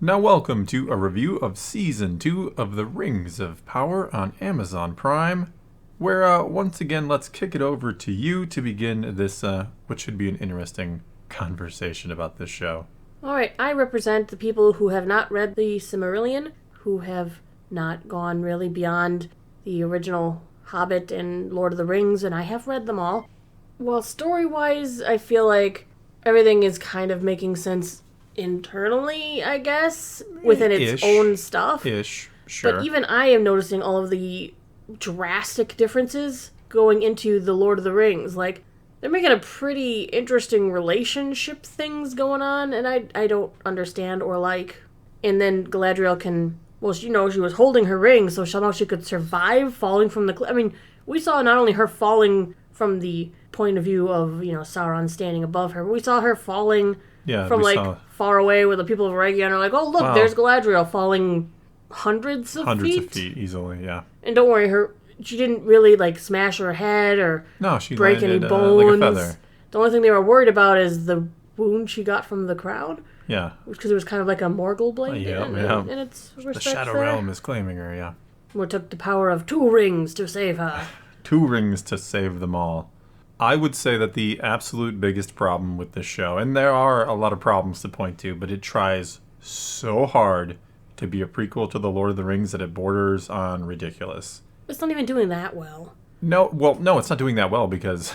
Now welcome to a review of Season 2 of The Rings of Power on Amazon Prime, where once again let's kick it over to you to begin this, what should be an interesting conversation about this show. Alright, I represent the people who have not read the Silmarillion, who have not gone really beyond the original Hobbit and Lord of the Rings, and I have read them all. Well, story-wise, I feel like everything is kind of making sense internally, I guess, within its own stuff. Sure. But even I am noticing all of the drastic differences going into the Lord of the Rings. Like, they're making a pretty interesting relationship things going on, and I don't understand or like. And then Galadriel can, well, she was holding her ring, so somehow she could survive falling from the cliff. I mean, we saw not only her falling from the point of view of, Sauron standing above her, but we saw her falling from, far away where the people of Eregion are like, oh, look, there's Galadriel falling hundreds of feet easily, yeah. And don't worry, she didn't really, smash her head or break any bones. Like a feather. The only thing they were worried about is the wound she got from the crown. Yeah. Because it was kind of like a Morgul blade. Yeah. And it's the Shadow Realm is claiming her, yeah. It took the power of 2 rings to save her. 2 rings to save them all. I would say that the absolute biggest problem with this show, and there are a lot of problems to point to, but it tries so hard to be a prequel to The Lord of the Rings that it borders on ridiculous. It's not even doing that well. No, it's not doing that well because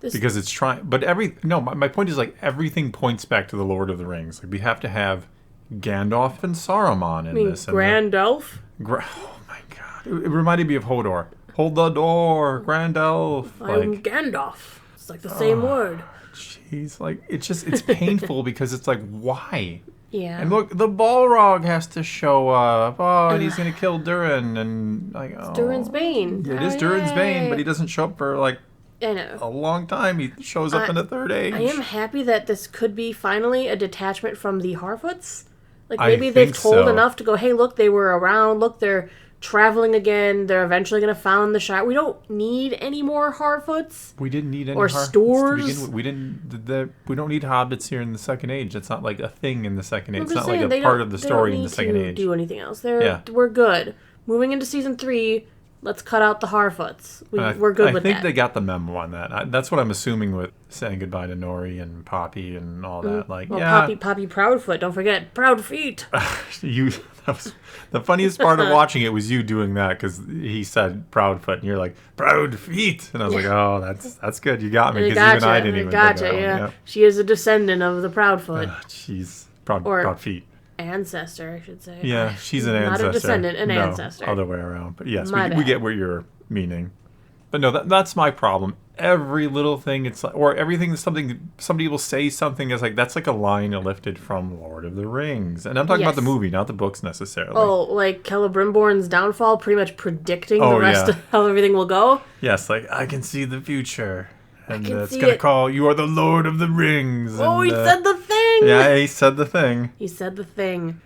it's trying. But my point is everything points back to The Lord of the Rings. We have to have Gandalf and Saruman in this. Gandalf? Oh my god! It reminded me of Hodor. Hold the door, Gandalf. I'm Gandalf. It's the same word. Jeez, it's painful because it's why? Yeah. And look, the Balrog has to show up. Oh, and he's gonna kill Durin, and It's Durin's Bane. Yeah, it is Durin's Bane, but he doesn't show up for I know. a long time. He shows up in the Third Age. I am happy that this could be finally a detachment from the Harfoots. Maybe they've told enough to go, hey, look, they were around. Look, they're traveling again. They're eventually going to found the Shire. We don't need any more Harfoots. We didn't need any or Harfoots stores. To begin with. We don't need hobbits here in the Second Age. It's not a thing in the Second Age. It's not a part of the story in the Second Age. They don't need to do anything else. We're good. Moving into Season 3, let's cut out the Harfoots. We're good with that. I think they got the memo on that. That's what I'm assuming with saying goodbye to Nori and Poppy and all that. Poppy Proudfoot. Don't forget, Proud Feet. The funniest part of watching it was you doing that because he said Proudfoot and you're like, Proud Feet. And I was like, oh, that's good. You got me because even I didn't even think that one. Yeah. She is a descendant of the Proudfoot. She's Proud Feet. Ancestor, I should say. Yeah, she's an ancestor. Not a descendant, an ancestor. Other way around. But yes, we get what you're meaning. But no, that's my problem. Every little thing, or everything is something, somebody will say something as that's a line lifted from Lord of the Rings. And I'm talking about the movie, not the books necessarily. Oh, like Celebrimborn's downfall, pretty much predicting the rest of how everything will go? Yes, I can see the future. And it's going to call, you are the Lord of the Rings. Oh, he said the thing! Yeah, he said the thing. He said the thing.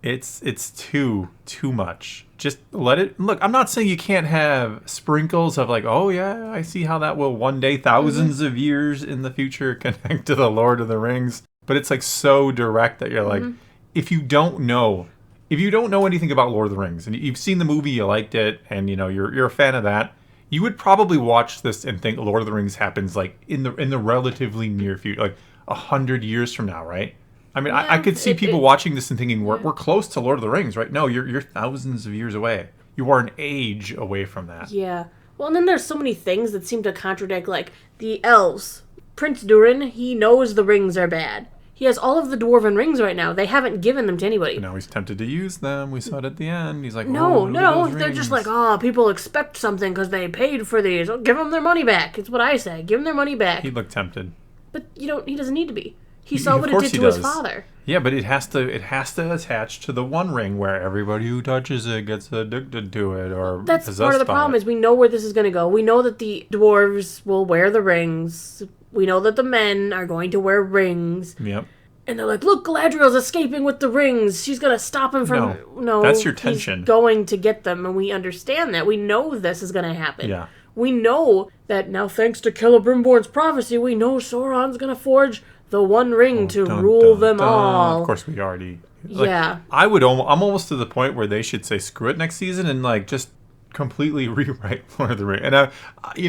It's too much. Just let it... Look, I'm not saying you can't have sprinkles of oh yeah, I see how that will one day, thousands of years in the future, connect to the Lord of the Rings. But it's so direct that you're if you don't know anything about Lord of the Rings, and you've seen the movie, you liked it, and you're a fan of that, you would probably watch this and think Lord of the Rings happens in the relatively near future, 100 years from now, right? I mean, I could see people watching this and thinking we're close to Lord of the Rings, right? No, you're thousands of years away. You are an age away from that. Yeah. Well, and then there's so many things that seem to contradict, the elves. Prince Durin, he knows the rings are bad. He has all of the dwarven rings right now. They haven't given them to anybody. But now he's tempted to use them. We saw it at the end. He's like, no. They're just people expect something because they paid for these. Give them their money back. It's what I say. Give them their money back. He looked tempted. But he doesn't need to be. He saw what it did to his father. Yeah, but it has to attach to the one ring where everybody who touches it gets addicted to it or that's part of the problem is we know where this is going to go. We know that the dwarves will wear the rings. We know that the men are going to wear rings. Yep. And they're like, look, Galadriel's escaping with the rings. She's going to stop him from... No, that's your tension. He's going to get them, and we understand that. We know this is going to happen. Yeah. We know that now, thanks to Celebrimborn's prophecy, we know Sauron's going to forge the One Ring to Dun, rule dun, them dun. all. Of course, we already. Yeah. I'm almost to the point where they should say screw it next season and like just completely rewrite Lord of the Rings. And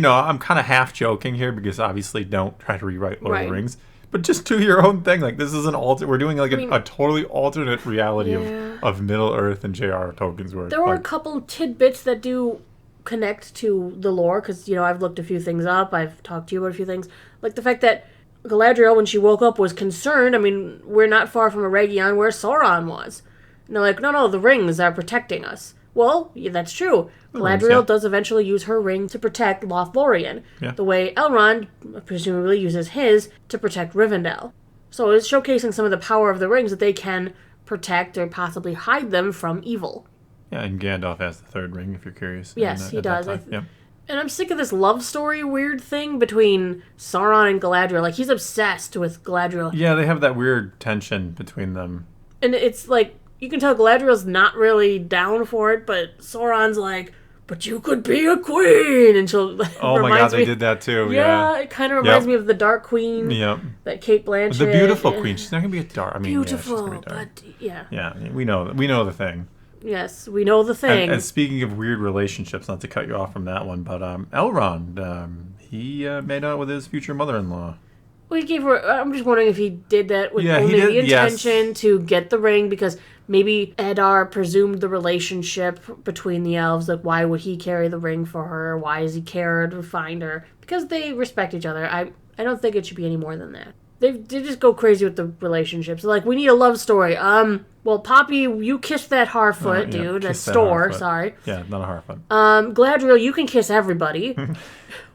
I'm kind of half joking here because obviously don't try to rewrite Lord of the Rings, but just do your own thing. Like this is an we're doing like a totally alternate reality of Middle Earth and J.R. Tolkien's work. There were a couple tidbits that do connect to the lore because I've looked a few things up. I've talked to you about a few things, like the fact that Galadriel, when she woke up, was concerned. I mean, we're not far from Eregion where Sauron was. And they're like, no, the rings are protecting us. Well, yeah, that's true. Galadriel does eventually use her ring to protect Lothlorien, the way Elrond presumably uses his to protect Rivendell. So it's showcasing some of the power of the rings that they can protect or possibly hide them from evil. Yeah, and Gandalf has the third ring, if you're curious. Yes, he does. Yeah. And I'm sick of this love story weird thing between Sauron and Galadriel. Like, he's obsessed with Galadriel. Yeah, they have that weird tension between them. And it's like, you can tell Galadriel's not really down for it, but Sauron's like, but you could be a queen! And she'll... Oh my god, they did that too. Yeah, it kind of reminds me of the Dark Queen. Yep. That Cate Blanchett. The beautiful queen. She's not going to be a dark... I mean, beautiful, yeah, she's gonna be dark. but yeah. Yeah, we know the thing. Yes, we know the thing. And speaking of weird relationships, not to cut you off from that one, but Elrond, he made out with his future mother-in-law. Well, he gave her... I'm just wondering if he did that with only the intention to get the ring, because maybe Eddar presumed the relationship between the elves. Like, why would he carry the ring for her? Why does he care to find her? Because they respect each other. I don't think it should be any more than that. They just go crazy with the relationships. Like, we need a love story. Well, Poppy, you kissed that Harfoot dude. That's Thor, sorry. Yeah, not a Harfoot. Galadriel, you can kiss everybody.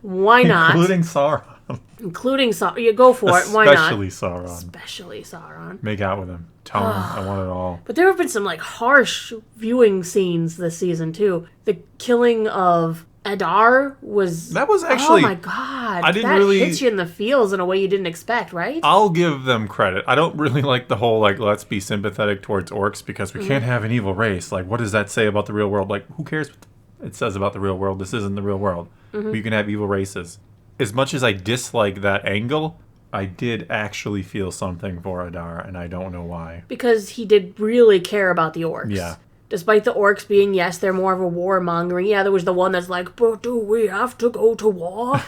Why not? Including Sauron. Including Sauron. You go for it. Why not? Especially Sauron. Make out with him. Tell him I want it all. But there have been some, like, harsh viewing scenes this season, too. The killing of Eddar was... That was actually... Oh, my God. I didn't that really... hits you in the feels in a way you didn't expect, right? I'll give them credit. I don't really like the whole, like, let's be sympathetic towards orcs because we can't have an evil race. Like, what does that say about the real world? Like, who cares what it says about the real world? This isn't the real world. We can have evil races. As much as I dislike that angle, I did actually feel something for Eddar, and I don't know why. Because he did really care about the orcs. Yeah. Despite the orcs being, yes, they're more of a warmongering. Yeah, there was the one that's like, but do we have to go to war?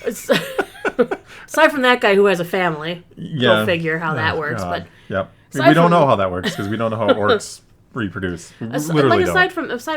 Aside from that guy who has a family. Go figure how that works. God. But yep. We don't know how that works, because we don't know how orcs reproduce. Literally aside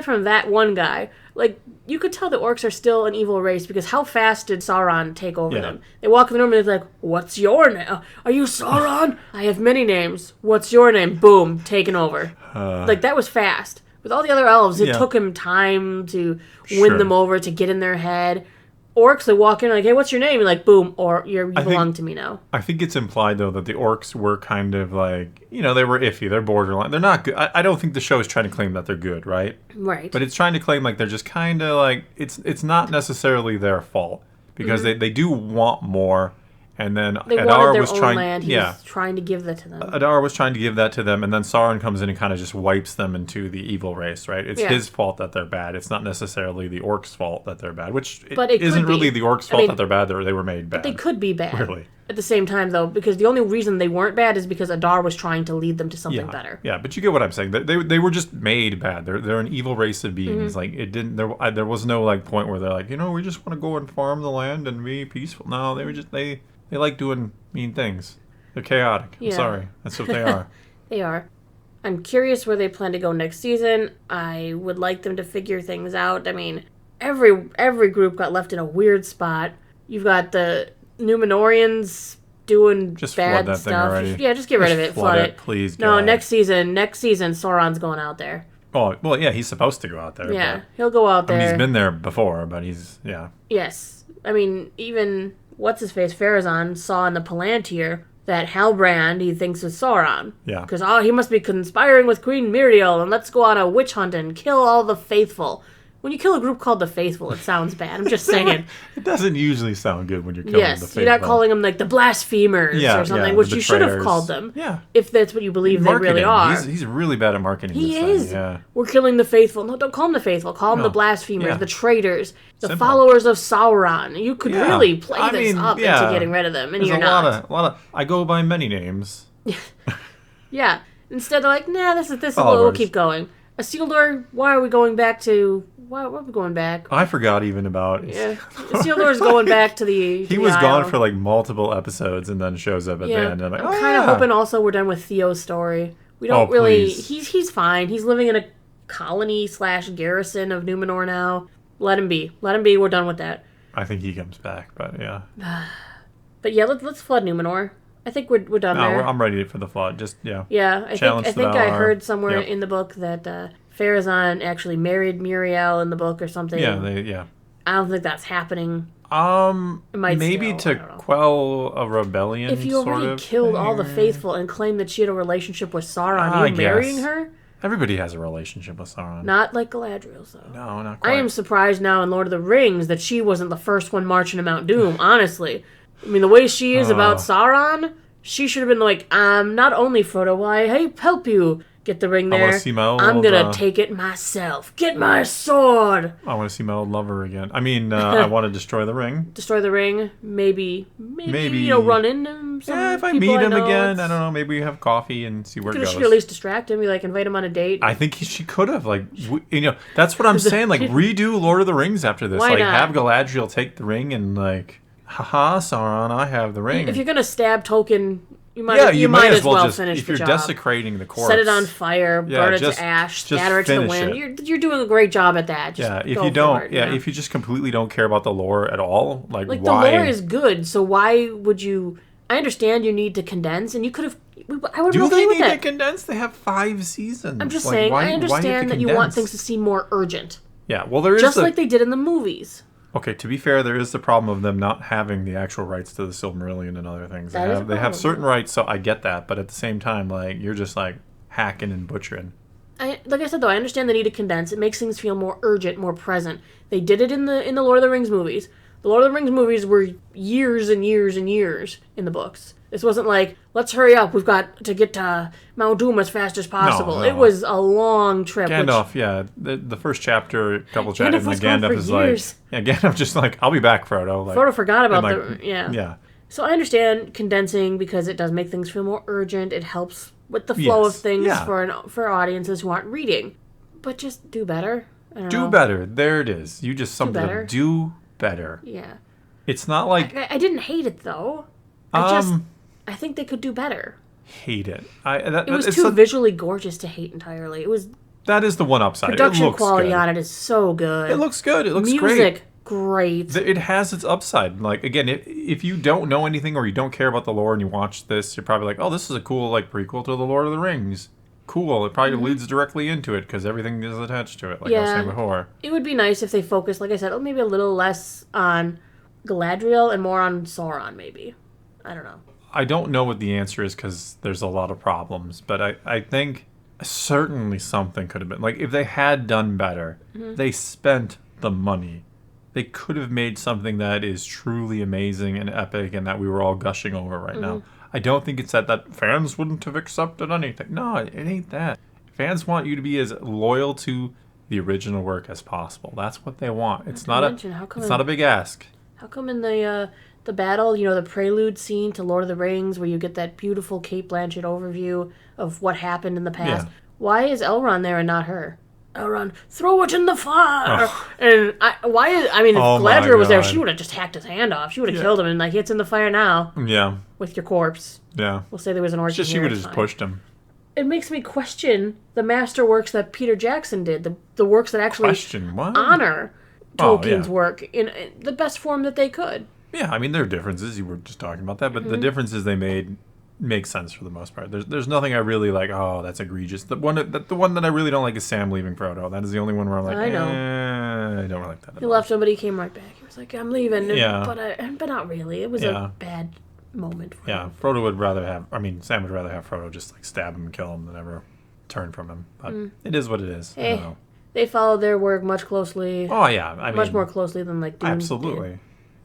from that one guy, like, you could tell the orcs are still an evil race, because how fast did Sauron take over them? They walk in the room and they're like, what's your name? Are you Sauron? I have many names. What's your name? Boom, taken over. Like, that was fast. With all the other elves, it took him time to win them over, to get in their head. Orcs, they walk in like, hey, what's your name? And like, boom, or you belong to me now. I think it's implied, though, that the orcs were kind of like, they were iffy. They're borderline. They're not good. I don't think the show is trying to claim that they're good, right? Right. But it's trying to claim like they're just kind of like, it's not necessarily their fault. Because they do want more. And then Adar was trying. He was trying to give that to them. Adar was trying to give that to them, and then Sauron comes in and kind of just wipes them into the evil race, right? It's his fault that they're bad. It's not necessarily the orcs' fault that they're bad, which it isn't really the orcs' fault that they're bad. They were made bad. But they could be bad. Really. At the same time, though, because the only reason they weren't bad is because Adar was trying to lead them to something better. Yeah, but you get what I'm saying. They were just made bad. They're an evil race of beings. Like, it didn't. There was no like point where they're like, we just want to go and farm the land and be peaceful. No, they were just they like doing mean things. They're chaotic. I'm sorry. That's what they are. They are. I'm curious where they plan to go next season. I would like them to figure things out. I mean, every group got left in a weird spot. You've got the Numenorians doing just bad flood that stuff. Thing already. Yeah, just get rid of it. Flood it. Please, No, God. next season, Sauron's going out there. Oh, well, yeah, he's supposed to go out there. Yeah, he'll go out there. I mean, he's been there before, but Yes. I mean, even, what's-his-face, Pharazôn saw in the Palantir that Halbrand he thinks is Sauron. Yeah. Because, he must be conspiring with Queen Miriel, and let's go on a witch hunt and kill all the faithful. When you kill a group called the Faithful, it sounds bad. I'm just saying. It doesn't usually sound good when you're killing the Faithful. You're not calling them like the blasphemers or something, which you should have called them. Yeah. If that's what you believe they really are. He's really bad at marketing. He is. Yeah. We're killing the Faithful. No, don't call them the Faithful. Call them the blasphemers, the traitors, the followers of Sauron. You could really play this up into getting rid of them, and you're not. A lot of. I go by many names. Yeah. Instead, they're like, nah, this is we'll keep going. Isildur, why are we going back to... Why are we going back? I forgot even about... Yeah. Isildur's going back to the He was gone for like multiple episodes and then shows up at the end. And I'm kind of hoping also we're done with Theo's story. We don't really... Please. He's fine. He's living in a colony/garrison of Numenor now. Let him be. Let him be. We're done with that. I think he comes back, but yeah. But yeah, let's flood Numenor. I think we're done there. I'm ready for the flood. Just, yeah. Yeah, I think I heard somewhere in the book that Pharazôn actually married Muriel in the book or something. Yeah, I don't think that's happening. Maybe to quell a rebellion. If you already killed all the Faithful and claimed that she had a relationship with Sauron, you marrying her? Everybody has a relationship with Sauron. Not like Galadriel's, though. No, not quite. I am surprised now in Lord of the Rings that she wasn't the first one marching to Mount Doom, honestly. I mean, the way she is about Sauron, she should have been like, not only Frodo, will I help you get the ring there. I'm going to take it myself. Get my sword. I want to see my old lover again. I mean, I want to destroy the ring. Destroy the ring. Maybe run into some if I meet him again, I don't know, maybe we have coffee and see where it goes. She could at least distract him, invite him on a date. I think she could have, that's what I'm saying, redo Lord of the Rings after this. Why not? Have Galadriel take the ring and haha, Sauron, I have the ring. If you're gonna stab Tolkien, you might as well finish the job. If you're desecrating the corpse, set it on fire, burn it to ash, scatter it to the wind. You're doing a great job at that. If you just completely don't care about the lore at all, why? The lore is good, so why would you? I understand you need to condense, and you could have. I would be okay with that. Do they need to condense? They have 5 seasons. I'm just saying. I understand that you want things to seem more urgent. Yeah, well, there is just like they did in the movies. Okay, to be fair, there is the problem of them not having the actual rights to the Silmarillion and other things. They have certain rights, so I get that. But at the same time, you're just hacking and butchering. Like I said, though, I understand the need to condense. It makes things feel more urgent, more present. They did it in the Lord of the Rings movies. The Lord of the Rings movies were years and years and years in the books. This wasn't let's hurry up. We've got to get to Mount Doom as fast as possible. No. It was a long trip. Gandalf, the first chapter, couple chapters, and Gandalf is Gandalf just I'll be back, Frodo. Frodo forgot about Yeah. So I understand condensing because it does make things feel more urgent. It helps with the flow of things for audiences who aren't reading. But just do better. Do better. There it is. You just summed it up. Do better. Yeah. It's not I didn't hate it, though. I think they could do better. Hate it. It was too visually gorgeous to hate entirely. That is the one upside. Production quality on it is so good. It looks good. It looks great. Great. It has its upside. Again, if you don't know anything or you don't care about the lore and you watch this, you're probably oh, this is a cool prequel to the Lord of the Rings. Cool. It probably leads directly into it because everything is attached to it, I was saying before. It would be nice if they focused, like I said, maybe a little less on Galadriel and more on Sauron, maybe. I don't know. I don't know what the answer is because there's a lot of problems, but I think certainly something could have been. If they had done better, they spent the money. They could have made something that is truly amazing and epic and that we were all gushing over right now. I don't think it's that fans wouldn't have accepted anything. No, it ain't that. Fans want you to be as loyal to the original work as possible. That's what they want. It's not a big ask. How come in the battle, the prelude scene to Lord of the Rings where you get that beautiful Cate Blanchett overview of what happened in the past. Yeah. Why is Elrond there and not her? Elrond, throw it in the fire! Oh. And if Galadriel was there, she would have just hacked his hand off. She would have killed him and it's in the fire now. Yeah. With your corpse. Yeah. We'll say there was an orgy. She would have just pushed him. It makes me question the masterworks that Peter Jackson did, the works that actually honor Tolkien's work in the best form that they could. Yeah, there are differences. You were just talking about that, but the differences they made make sense for the most part. There's nothing I really oh, that's egregious. The one that I really don't like is Sam leaving Frodo. That is the only one where I'm I don't like that. He left him, but he came right back. He was like, I'm leaving. But not really. It was a bad moment for him. Frodo would rather have, Sam would rather have Frodo just stab him and kill him than ever turn from him. But it is what it is. I don't know. They follow their work much closely. Oh yeah, I much mean, more closely than like Dune absolutely. did.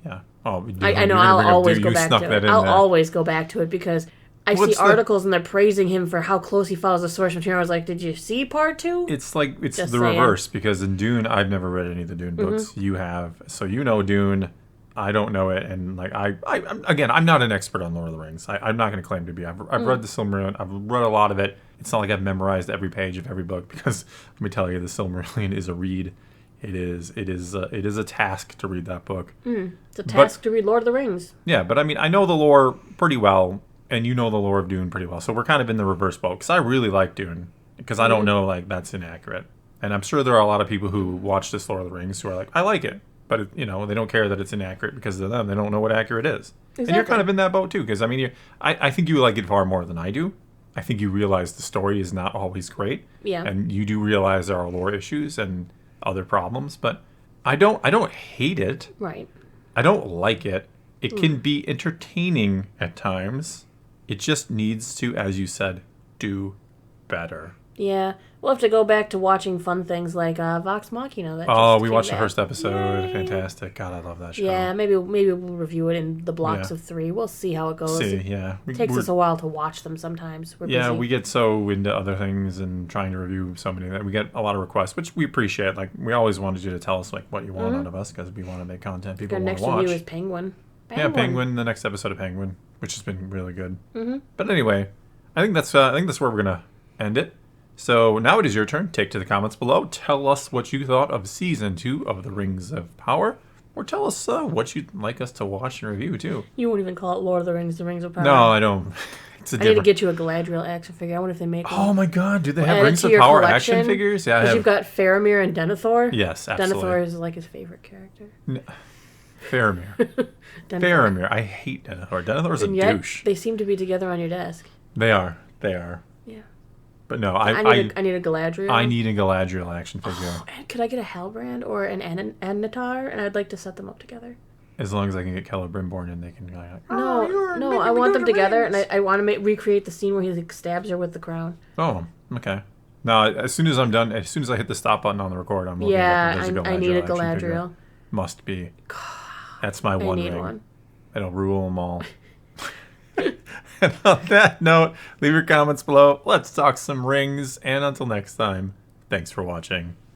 Yeah. Oh, I know. I'll always go back to it. I'll always go back to it because I see articles and they're praising him for how close he follows the source material. I was like, did you see part 2? It's like it's Just the saying. reverse because in Dune, I've never read any of the Dune books. You have, so you know Dune. I don't know it, and like I'm not an expert on Lord of the Rings. I'm not going to claim to be. I've read the Silmarillion. I've read a lot of it. It's not like I've memorized every page of every book because let me tell you, the Silmarillion is a read. It is a task to read that book. It's a task to read Lord of the Rings. Yeah, but I mean, I know the lore pretty well, and you know the lore of Dune pretty well. So we're kind of in the reverse boat because I really like Dune because I don't know like that's inaccurate, and I'm sure there are a lot of people who watch this Lord of the Rings who are like, I like it. But, they don't care that it's inaccurate because of them. They don't know what accurate is. Exactly. And you're kind of in that boat, too. Because, I mean, I think you like it far more than I do. I think you realize the story is not always great. Yeah. And you do realize there are lore issues and other problems. But I don't hate it. Right. I don't like it. It can be entertaining at times. It just needs to, as you said, do better. Yeah, we'll have to go back to watching fun things like Vox Machina. We watched the first episode. Yay. Fantastic. God, I love that show. Yeah, maybe we'll review it in the blocks of 3. We'll see how it goes. It takes us a while to watch them sometimes. We're busy. We get so into other things and trying to review so many that we get a lot of requests, which we appreciate. Like, we always wanted you to tell us like what you want out of us because we want to make content people want to watch. Our next review is Penguin. Yeah, Penguin. The next episode of Penguin, which has been really good. But anyway, I think that's where we're gonna end it. So now it is your turn. Take to the comments below. Tell us what you thought of Season 2 of The Rings of Power. Or tell us what you'd like us to watch and review, too. You won't even call it Lord of the Rings, The Rings of Power. No, I don't. I need to get you a Galadriel action figure. I wonder if they make one. Oh my god, do they have Rings of Power action figures? Yeah, because you've got Faramir and Denethor. Yes, absolutely. Denethor is like his favorite character. Faramir. Faramir. I hate Denethor. Denethor's a douche. They seem to be together on your desk. They are. Yeah. But no, I need a Galadriel. I need a Galadriel action figure. Oh, and could I get a Halbrand or an Anatar? And I'd like to set them up together. As long as I can get Celebrimbor and they can go like, no, I want them together, and I want to recreate the scene where he like, stabs her with the crown. Oh, okay. Now, as soon as I'm done, as soon as I hit the stop button on the record, I'm looking up and there's I need a Galadriel. Must be. That's my one ring. One. It'll rule them all. And on that note, leave your comments below. Let's talk some rings. And until next time, thanks for watching.